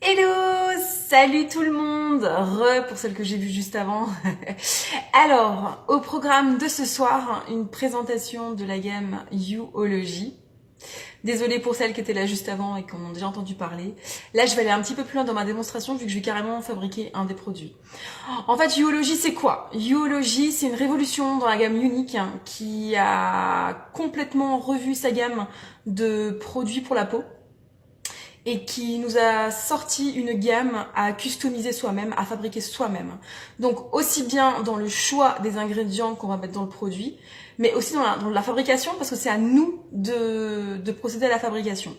Hello, salut tout le monde, pour celle que j'ai vue juste avant. Alors, au programme de ce soir, une présentation de la gamme Youology. Désolée pour celles qui étaient là juste avant et qui en ont déjà entendu parler. Là, je vais aller un petit peu plus loin dans ma démonstration vu que je vais carrément fabriquer un des produits. En fait, Youology, c'est quoi? Youology, c'est une révolution dans la gamme Unique qui a complètement revu sa gamme de produits pour la peau et qui nous a sorti une gamme à customiser soi-même, à fabriquer soi-même. Donc aussi bien dans le choix des ingrédients qu'on va mettre dans le produit, mais aussi dans la fabrication, parce que c'est à nous de procéder à la fabrication.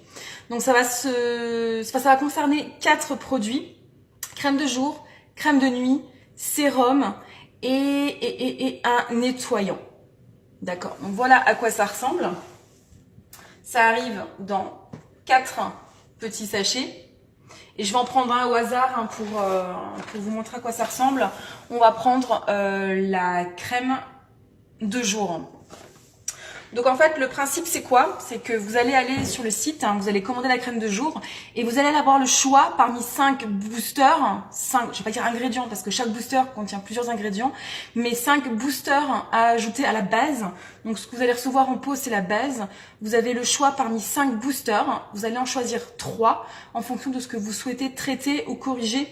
Donc ça va concerner 4 produits: crème de jour, crème de nuit, sérum et un nettoyant. D'accord, donc voilà à quoi ça ressemble. Ça arrive dans 4 petits sachets. Et je vais en prendre un au hasard pour vous montrer à quoi ça ressemble. On va prendre la crème de jour. Donc en fait, le principe c'est quoi? C'est que vous allez aller sur le site, vous allez commander la crème de jour et vous allez avoir le choix parmi 5 boosters, 5, je vais pas dire ingrédients parce que chaque booster contient plusieurs ingrédients, mais 5 boosters à ajouter à la base. Donc ce que vous allez recevoir en pot, c'est la base. Vous avez le choix parmi 5 boosters, vous allez en choisir 3 en fonction de ce que vous souhaitez traiter ou corriger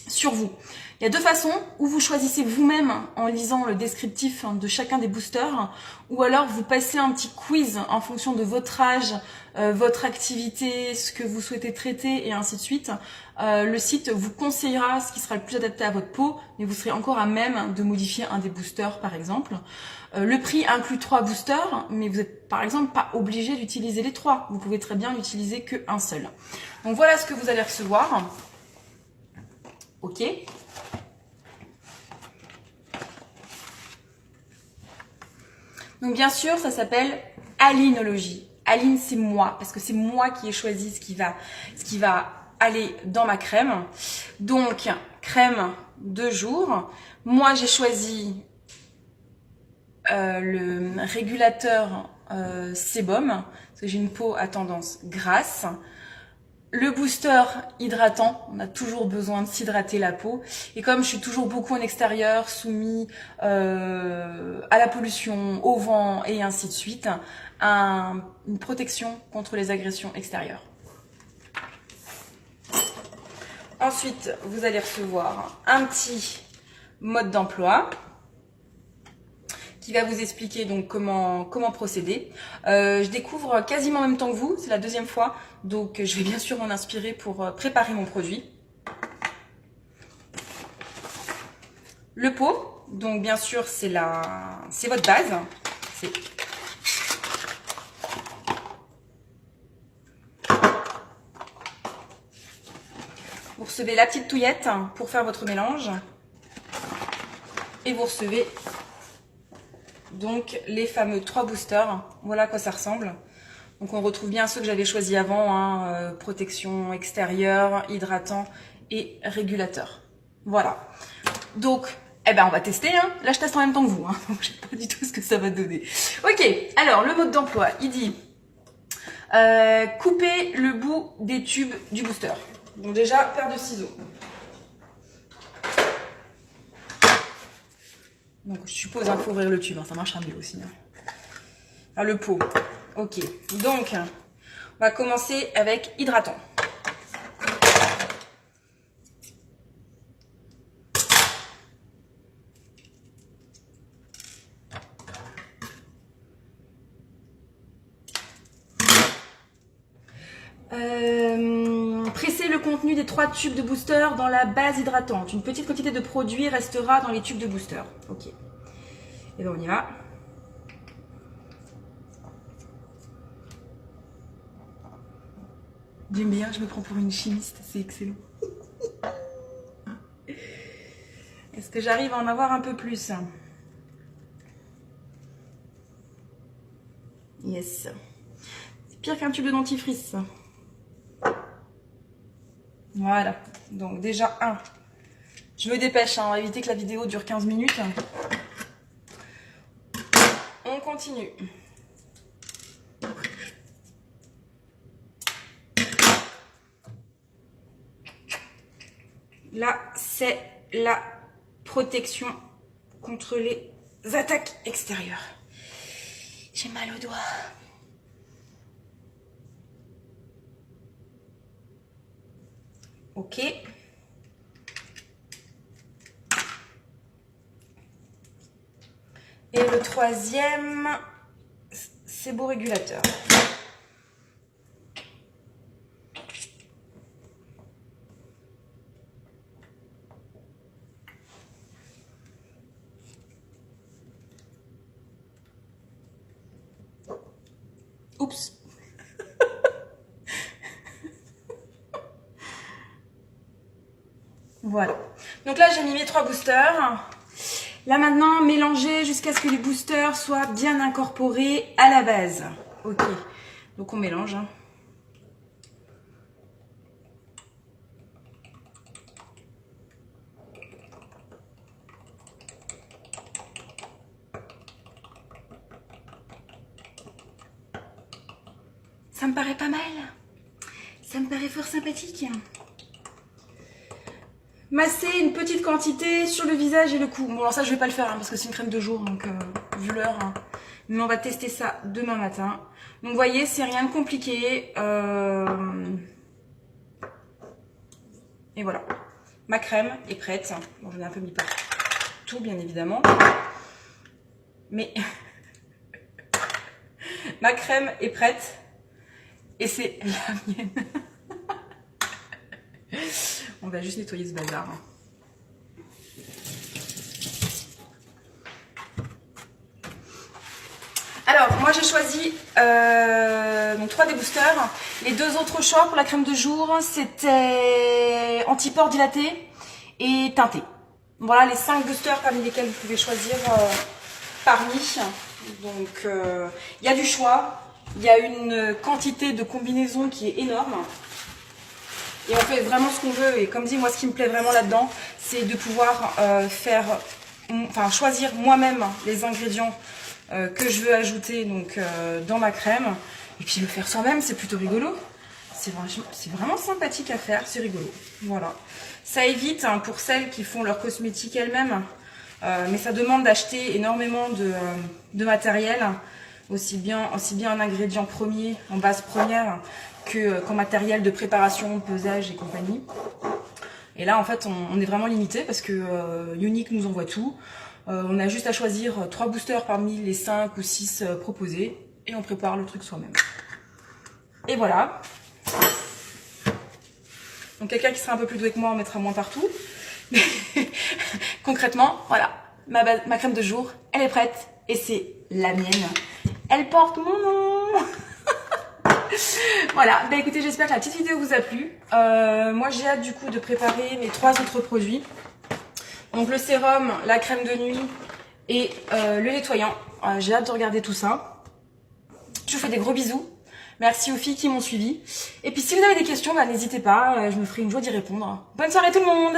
sur vous. Il y a 2 façons: où vous choisissez vous-même en lisant le descriptif de chacun des boosters, ou alors vous passez un petit quiz en fonction de votre âge, votre activité, ce que vous souhaitez traiter et ainsi de suite. Le site vous conseillera ce qui sera le plus adapté à votre peau, mais vous serez encore à même de modifier un des boosters par exemple. Le prix inclut 3 boosters, mais vous n'êtes par exemple pas obligé d'utiliser les 3. Vous pouvez très bien n'utiliser qu'un seul. Donc voilà ce que vous allez recevoir. Ok. Donc bien sûr, ça s'appelle Alinology. Aline, c'est moi, parce que c'est moi qui ai choisi ce qui va aller dans ma crème. Donc, crème de jour. Moi, j'ai choisi le régulateur sébum, parce que j'ai une peau à tendance grasse. Le booster hydratant, on a toujours besoin de s'hydrater la peau. Et comme je suis toujours beaucoup en extérieur, soumis à la pollution, au vent et ainsi de suite, une protection contre les agressions extérieures. Ensuite, vous allez recevoir un petit mode d'emploi qui va vous expliquer donc comment procéder. Je découvre quasiment en même temps que vous, c'est la 2e fois, donc je vais bien sûr m'en inspirer pour préparer mon produit. Le pot, donc bien sûr c'est votre base. Vous recevez la petite touillette pour faire votre mélange et vous recevez donc les fameux 3 boosters. Voilà à quoi ça ressemble. Donc on retrouve bien ceux que j'avais choisis avant, protection extérieure, hydratant et régulateur. Voilà. Donc, on va tester. Là, je teste en même temps que vous. Donc, je sais pas du tout ce que ça va donner. Ok, alors le mode d'emploi, il dit couper le bout des tubes du booster. Donc déjà, paire de ciseaux. Donc je suppose qu'il faut ouvrir le tube, ça marchera mieux aussi. Enfin, le pot. Ok, donc on va commencer avec hydratant. Pressez le contenu des 3 tubes de booster dans la base hydratante. Une petite quantité de produit restera dans les tubes de booster. Ok. Et bien on y va. J'aime bien, je me prends pour une chimiste, c'est excellent. Est-ce que j'arrive à en avoir un peu plus? Yes. C'est pire qu'un tube de dentifrice. Voilà. Donc déjà, je me dépêche, on va éviter que la vidéo dure 15 minutes. On continue. Là, c'est la protection contre les attaques extérieures. J'ai mal au doigt. Ok. Et le troisième, c'est beau régulateur. Oups. Voilà. Donc là, j'ai mis mes 3 boosters. Là maintenant, mélanger jusqu'à ce que les boosters soient bien incorporés à la base. Ok. Donc on mélange. Ça me paraît pas mal. Ça me paraît fort sympathique. Masser une petite quantité sur le visage et le cou. Bon alors ça je vais pas le faire hein, parce que c'est une crème de jour donc vu l'heure. Hein. Mais on va tester ça demain matin. Donc vous voyez c'est rien de compliqué. Et voilà. Ma crème est prête. Bon j'en ai un peu mis partout bien évidemment. Mais ma crème est prête. Et c'est la mienne. On va juste nettoyer ce bazar. Alors, moi j'ai choisi donc 3 des boosters. Les 2 autres choix pour la crème de jour, c'était anti-pores dilaté et teinté. Voilà les 5 boosters parmi lesquels vous pouvez choisir parmi. Donc, il y a du choix. Il y a une quantité de combinaisons qui est énorme. Et on fait vraiment ce qu'on veut. Et comme dit, moi, ce qui me plaît vraiment là-dedans, c'est de pouvoir choisir moi-même les ingrédients que je veux ajouter donc, dans ma crème. Et puis le faire soi-même, c'est plutôt rigolo. C'est vraiment sympathique à faire, c'est rigolo. Voilà. Ça évite hein, pour celles qui font leurs cosmétiques elles-mêmes. Mais ça demande d'acheter énormément de matériel. Aussi bien en ingrédients premiers, en base première, qu'en matériel de préparation, pesage et compagnie. Et là, en fait, on est vraiment limité parce que Younique nous envoie tout. On a juste à choisir 3 boosters parmi les 5 ou 6 proposés et on prépare le truc soi-même. Et voilà. Donc quelqu'un qui sera un peu plus doué que moi en mettra moins partout. Mais concrètement, voilà, ma crème de jour, elle est prête et c'est la mienne. Elle porte mon nom. Voilà, bah écoutez, j'espère que la petite vidéo vous a plu. Moi j'ai hâte du coup de préparer mes 3 autres produits. Donc le sérum, la crème de nuit et le nettoyant. J'ai hâte de regarder tout ça. Je vous fais des gros bisous. Merci aux filles qui m'ont suivi. Et puis si vous avez des questions, bah, n'hésitez pas, je me ferai une joie d'y répondre. Bonne soirée tout le monde!